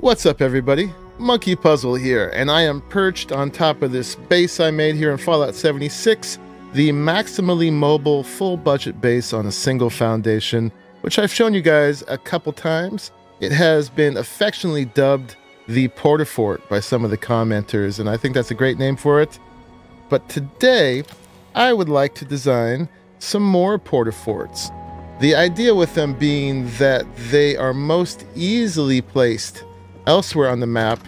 What's up, everybody? Monkey Puzzle here, and I am perched on top of this base I made here in Fallout 76, the maximally mobile full budget base on a single foundation, which I've shown you guys a couple times. It has been affectionately dubbed the PortaFort by some of the commenters, and I think that's a great name for it. But today, I would like to design some more PortaForts. The idea with them being that they are most easily placed elsewhere on the map,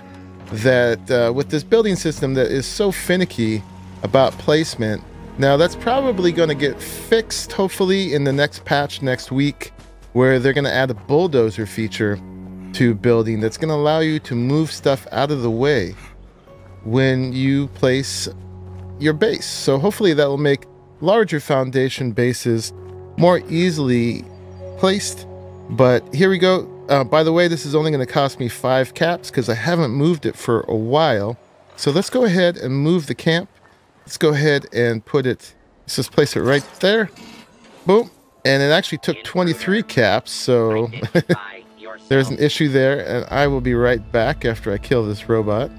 that with this building system that is so finicky about placement. Now that's probably going to get fixed hopefully in the next patch next week, where they're going to add a bulldozer feature to building that's going to allow you to move stuff out of the way when you place your base. So hopefully that will make larger foundation bases more easily placed. But here we go. By the way, this is only going to cost me 5 caps because I haven't moved it for a while. So let's go ahead and move the camp. Let's go ahead and put it, let's just place it right there. Boom. And it actually took 23 caps, so there's an issue there. And I will be right back after I kill this robot.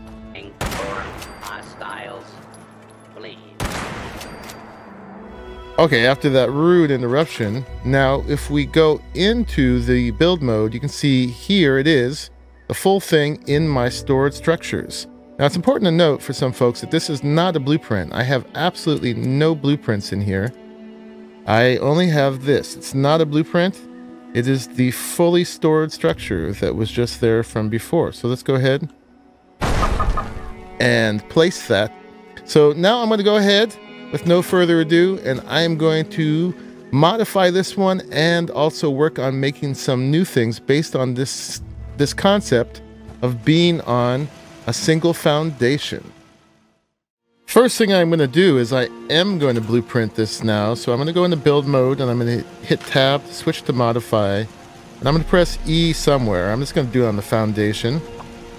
Okay, after that rude interruption, now if we go into the build mode, you can see here it is, the full thing in my stored structures. Now it's important to note for some folks that this is not a blueprint. I have absolutely no blueprints in here. I only have this. It's not a blueprint. It is the fully stored structure that was just there from before. So let's go ahead and place that. So now I'm going to go ahead with no further ado, and I am going to modify this one and also work on making some new things based on this concept of being on a single foundation. First thing I'm going to do is I am going to blueprint this now. So I'm going to go into build mode and I'm going to hit tab, switch to modify, and I'm going to press E somewhere. I'm just going to do it on the foundation,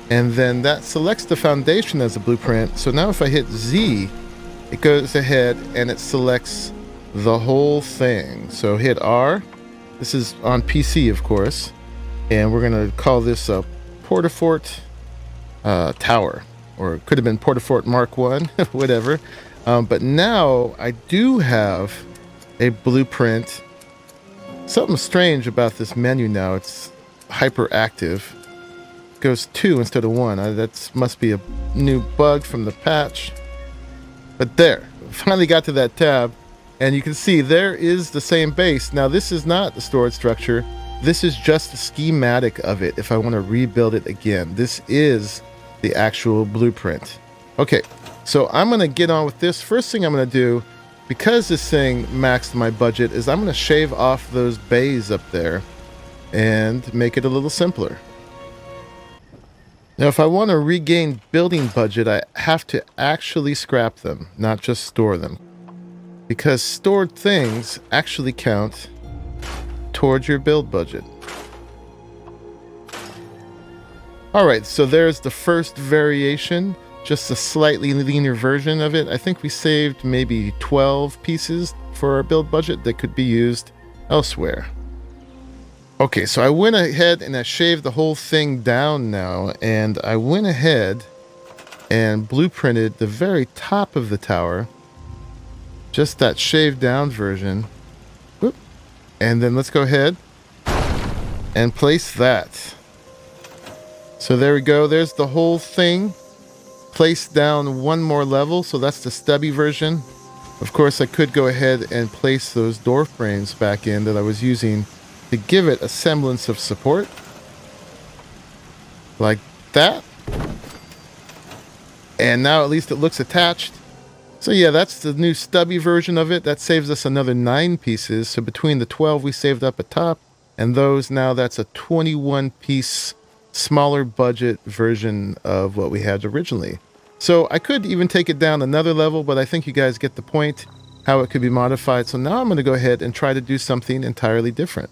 and then that selects the foundation as a blueprint. So now if I hit Z, it goes ahead and it selects the whole thing. So hit R. This is on PC, of course, and we're going to call this a PortaFort Tower, or it could have been PortaFort Mark 1, whatever. But now I do have a blueprint. Something strange about this menu now. It's hyperactive. It goes 2 instead of 1. That must be a new bug from the patch. But there, finally got to that tab, and you can see there is the same base. Now this is not the stored structure. This is just the schematic of it if I want to rebuild it again. This is the actual blueprint. Okay, so I'm going to get on with this. First thing I'm going to do, because this thing maxed my budget, is I'm going to shave off those bays up there and make it a little simpler. Now, if I want to regain building budget, I have to actually scrap them, not just store them. Because stored things actually count towards your build budget. Alright, so there's the first variation, just a slightly leaner version of it. I think we saved maybe 12 pieces for our build budget that could be used elsewhere. Okay, so I went ahead and I shaved the whole thing down now, and I went ahead and blueprinted the very top of the tower, just that shaved down version. Whoop. And then let's go ahead and place that. So there we go, there's the whole thing placed down one more level, so that's the stubby version. Of course, I could go ahead and place those door frames back in that I was using to give it a semblance of support, like that. And now at least it looks attached. So yeah, that's the new stubby version of it. That saves us another 9 pieces. So between the 12 we saved up at top and those, now that's a 21 piece smaller budget version of what we had originally. So I could even take it down another level, but I think you guys get the point how it could be modified. So now I'm going to go ahead and try to do something entirely different.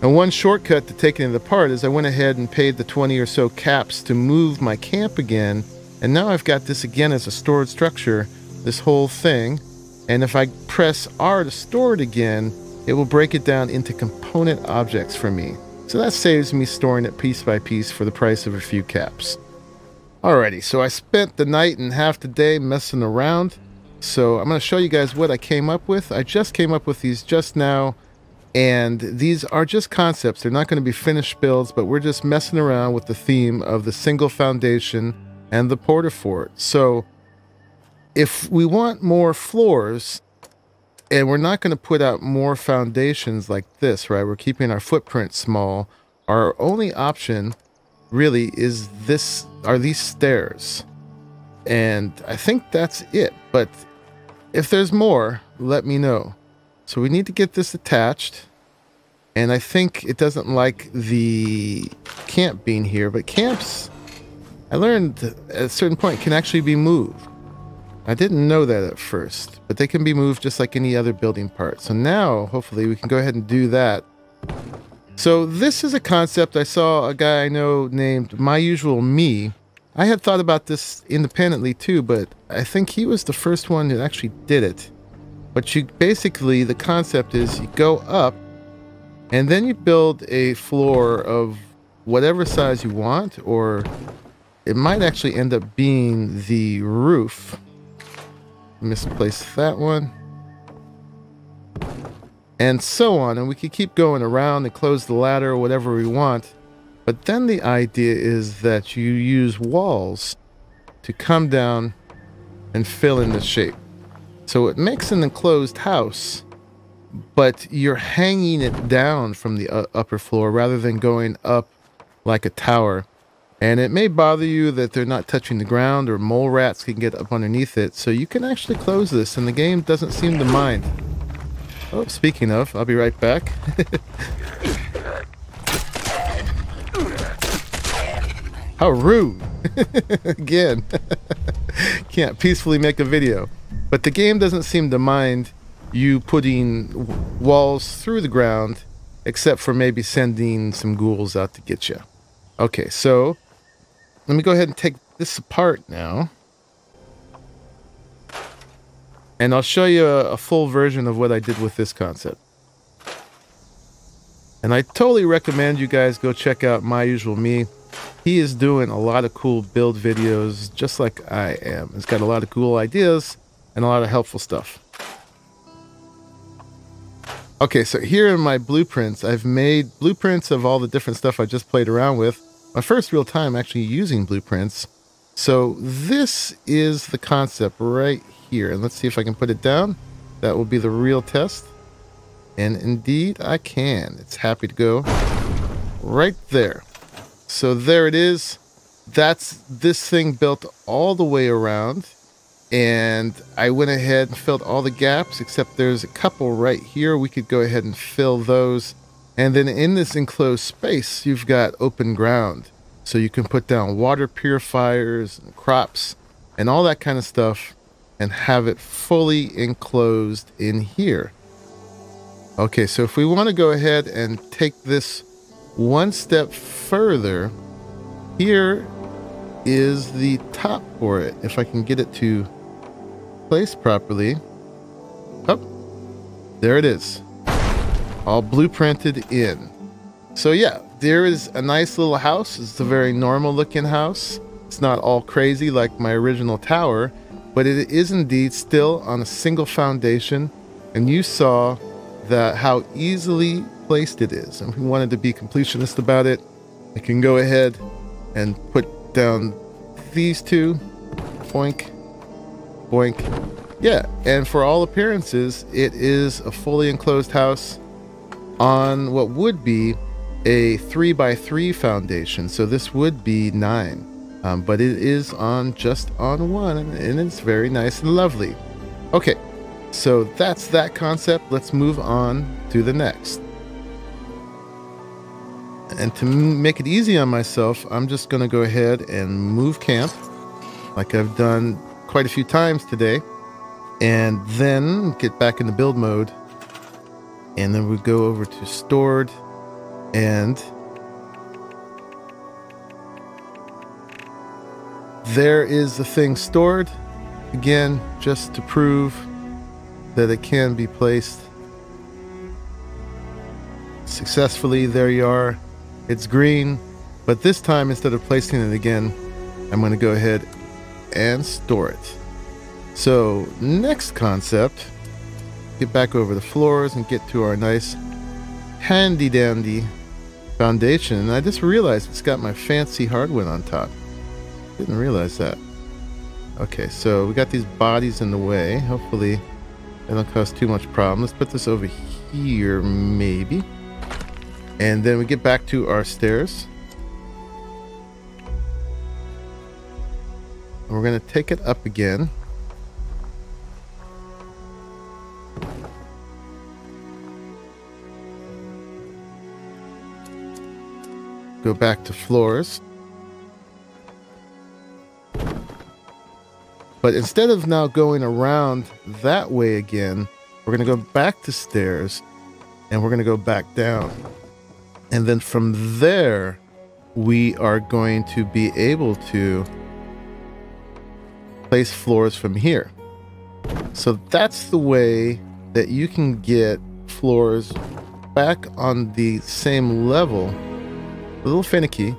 And one shortcut to taking it apart is I went ahead and paid the 20 or so caps to move my camp again. And now I've got this again as a stored structure, this whole thing. And if I press R to store it again, it will break it down into component objects for me. So that saves me storing it piece by piece for the price of a few caps. Alrighty, so I spent the night and half the day messing around. So I'm going to show you guys what I came up with. I just came up with these just now, and these are just concepts. They're not going to be finished builds, but we're just messing around with the theme of the single foundation and the PortaFort. So if we want more floors, and we're not going to put out more foundations like this, right? We're keeping our footprint small. Our only option really is these stairs. And I think that's it. But if there's more, let me know. So we need to get this attached. And I think it doesn't like the C.A.M.P being here, but C.A.M.Ps, I learned at a certain point, can actually be moved. I didn't know that at first, but they can be moved just like any other building part. So now, hopefully, we can go ahead and do that. So this is a concept I saw a guy I know named MyUsualMe. I had thought about this independently too, but I think he was the first one who actually did it. But you basically, the concept is you go up and then you build a floor of whatever size you want, or it might actually end up being the roof. Misplaced that one. And so on, and we could keep going around and close the ladder or whatever we want. But then the idea is that you use walls to come down and fill in the shape. So it makes an enclosed house, but you're hanging it down from the upper floor rather than going up like a tower. And it may bother you that they're not touching the ground, or mole rats can get up underneath it. So you can actually close this, and the game doesn't seem to mind. Oh, speaking of, I'll be right back. How rude. Again. Can't peacefully make a video. But the game doesn't seem to mind you putting walls through the ground, except for maybe sending some ghouls out to get you. Okay, so let me go ahead and take this apart now. And I'll show you a full version of what I did with this concept. And I totally recommend you guys go check out MyUsualMe. He is doing a lot of cool build videos, just like I am. He's got a lot of cool ideas and a lot of helpful stuff. Okay, so here in my blueprints, I've made blueprints of all the different stuff I just played around with. My first real time actually using blueprints. So this is the concept right here. And let's see if I can put it down. That will be the real test. And indeed I can. It's happy to go right there. So there it is. That's this thing built all the way around. And I went ahead and filled all the gaps, except there's a couple right here. We could go ahead and fill those. And then in this enclosed space, you've got open ground. So you can put down water purifiers and crops and all that kind of stuff and have it fully enclosed in here. Okay, so if we want to go ahead and take this one step further, here is the top for it. If I can get it to place properly. Oh, there it is. All blueprinted in. So yeah, there is a nice little house. It's a very normal looking house. It's not all crazy like my original tower, but it is indeed still on a single foundation. And you saw that how easily placed it is. And if we wanted to be completionist about it, I can go ahead and put down these two. Boink, boink. Yeah, and for all appearances, it is a fully enclosed house on what would be a 3x3 foundation. So this would be 9, but it is on just on one, and it's very nice and lovely. Okay, so that's that concept. Let's move on to the next. And to make it easy on myself, I'm just going to go ahead and move camp like I've done quite a few times today, and then get back into build mode. And then we go over to stored, and there is the thing stored. Again, just to prove that it can be placed successfully. There you are. It's green, but this time instead of placing it again, I'm going to go ahead and store it. So next concept, get back over the floors and get to our nice handy dandy foundation. And I just realized it's got my fancy hardwood on top. Didn't realize that. Okay, so we got these bodies in the way. Hopefully they don't cause too much problem. Let's put this over here maybe. And then we get back to our stairs. And we're going to take it up again. Go back to floors. But instead of now going around that way again, we're going to go back to stairs and we're going to go back down. And then from there, we are going to be able to place floors from here. So that's the way that you can get floors back on the same level. A little finicky,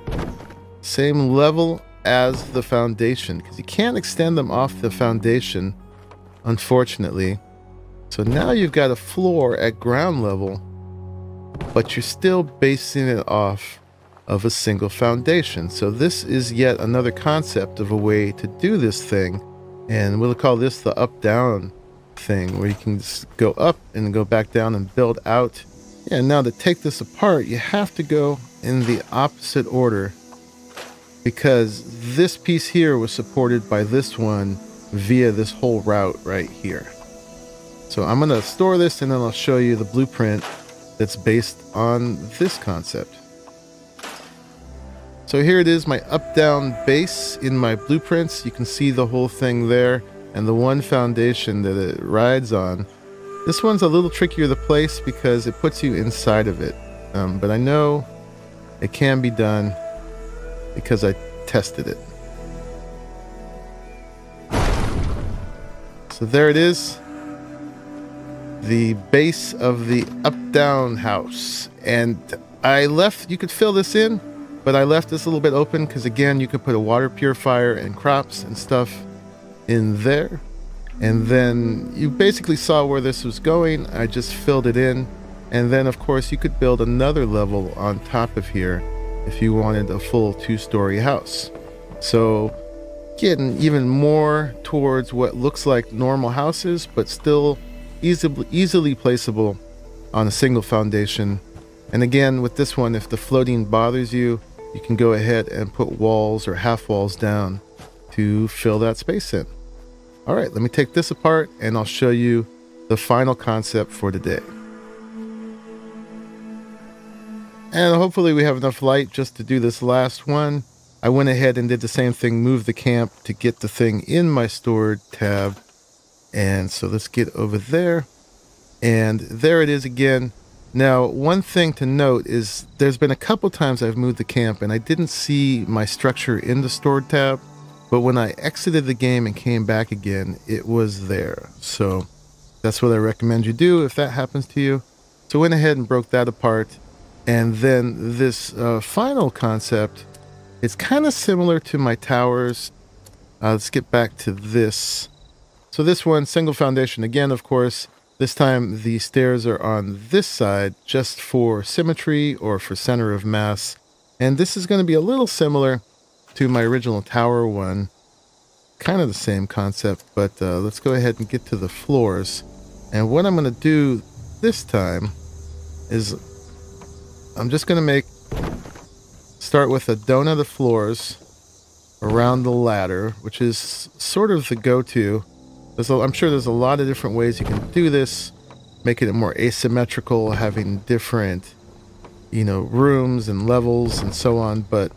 same level as the foundation, because you can't extend them off the foundation, unfortunately. So now you've got a floor at ground level, but you're still basing it off of a single foundation. So this is yet another concept of a way to do this thing, and we'll call this the up-down thing, where you can just go up and go back down and build out. Yeah, now to take this apart, you have to go in the opposite order, because this piece here was supported by this one via this whole route right here. So I'm going to store this and then I'll show you the blueprint that's based on this concept. So here it is, my up-down base in my blueprints. You can see the whole thing there and the one foundation that it rides on. This one's a little trickier to place because it puts you inside of it. But I know it can be done because I tested it. So there it is, the base of the up-down house. And I left, you could fill this in, but I left this a little bit open because again, you could put a water purifier and crops and stuff in there. And then you basically saw where this was going. I just filled it in. And then of course you could build another level on top of here if you wanted a full 2-story house. So getting even more towards what looks like normal houses, but still easily placeable on a single foundation. And again, with this one, if the floating bothers you, you can go ahead and put walls or half walls down to fill that space in. All right, let me take this apart and I'll show you the final concept for today. And hopefully we have enough light just to do this last one. I went ahead and did the same thing, moved the camp to get the thing in my stored tab. And so let's get over there. And there it is again. Now, one thing to note is there's been a couple times I've moved the camp and I didn't see my structure in the stored tab. But when I exited the game and came back again, it was there. So that's what I recommend you do if that happens to you. So I went ahead and broke that apart. And then this final concept, it's kind of similar to my towers. Let's get back to this. So this one, single foundation again, of course. This time the stairs are on this side just for symmetry or for center of mass. And this is going to be a little similar to my original tower one. Kind of the same concept, but let's go ahead and get to the floors. And what I'm going to do this time is I'm just going to start with a donut of floors around the ladder, which is sort of the go-to. I'm sure there's a lot of different ways you can do this, making it more asymmetrical, having different, rooms and levels and so on. But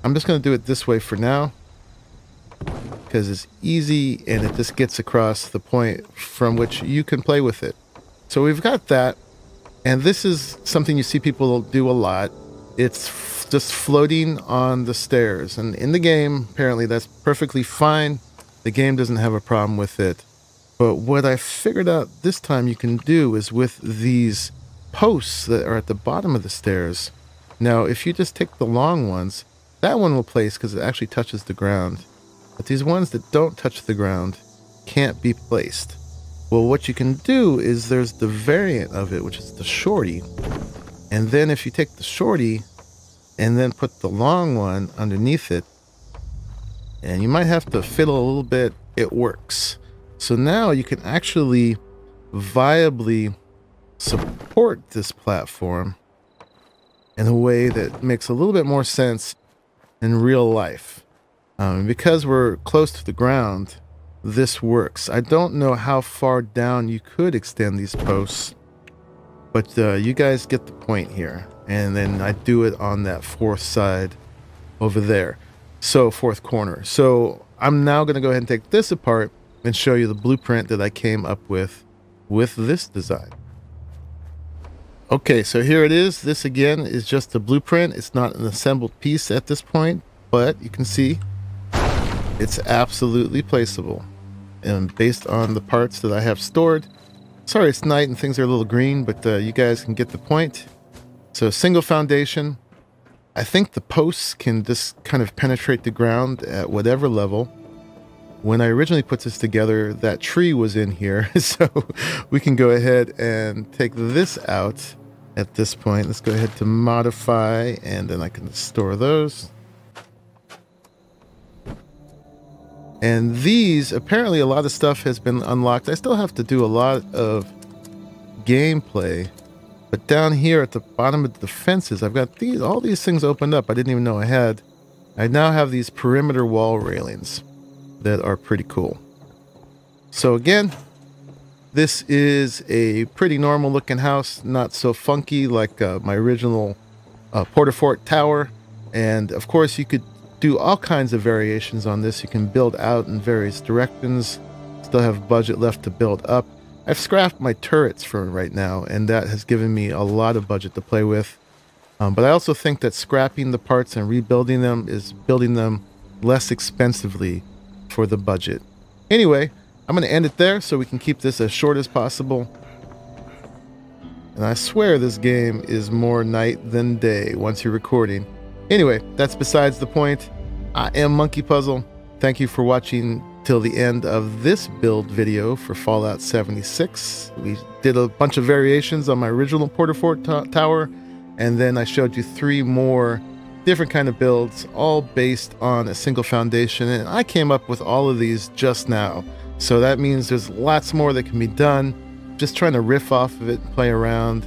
I'm just going to do it this way for now because it's easy and it just gets across the point from which you can play with it. So we've got that. And this is something you see people do a lot. It's just floating on the stairs. And in the game, apparently that's perfectly fine. The game doesn't have a problem with it. But what I figured out this time you can do is with these posts that are at the bottom of the stairs. Now, if you just take the long ones, that one will place because it actually touches the ground. But these ones that don't touch the ground can't be placed. Well, what you can do is there's the variant of it, which is the shorty. And then if you take the shorty and then put the long one underneath it, and you might have to fiddle a little bit, it works. So now you can actually viably support this platform in a way that makes a little bit more sense in real life. Because we're close to the ground, this works. I don't know how far down you could extend these posts, but you guys get the point here. And then I do it on that fourth side over there. So fourth corner. So I'm now going to go ahead and take this apart and show you the blueprint that I came up with this design. Okay, so here it is. This again is just a blueprint. It's not an assembled piece at this point, but you can see it's absolutely placeable. And based on the parts that I have stored, sorry it's night and things are a little green, but you guys can get the point. So single foundation. I think the posts can just kind of penetrate the ground at whatever level. When I originally put this together, that tree was in here, so we can go ahead and take this out at this point. Let's go ahead to modify, and then I can store those. And these, apparently a lot of stuff has been unlocked. I still have to do a lot of gameplay, but down here at the bottom of the fences, I've got all these things opened up I didn't even know I had. I now have these perimeter wall railings that are pretty cool. So again, this is a pretty normal looking house, not so funky like my original PortaFort tower. And of course you could do all kinds of variations on this. You can build out in various directions, still have budget left to build up. I've scrapped my turrets for right now, and that has given me a lot of budget to play with. But I also think that scrapping the parts and rebuilding them is building them less expensively for the budget. Anyway, I'm going to end it there so we can keep this as short as possible. And I swear this game is more night than day once you're recording. Anyway, that's besides the point. I am Monkey Puzzle. Thank you for watching till the end of this build video for Fallout 76. We did a bunch of variations on my original PortaFort tower, and then I showed you 3 more different kind of builds, all based on a single foundation, and I came up with all of these just now. So that means there's lots more that can be done. Just trying to riff off of it, play around,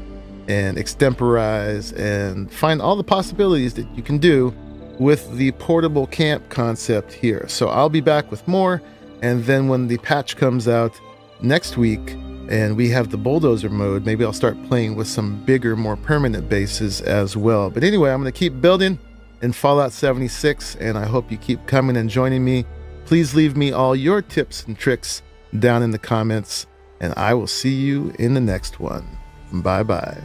and extemporize, and find all the possibilities that you can do with the portable camp concept here. So I'll be back with more, and then when the patch comes out next week and we have the bulldozer mode, maybe I'll start playing with some bigger, more permanent bases as well. But anyway, I'm going to keep building in Fallout 76, and I hope you keep coming and joining me. Please leave me all your tips and tricks down in the comments, and I will see you in the next one. Bye-bye.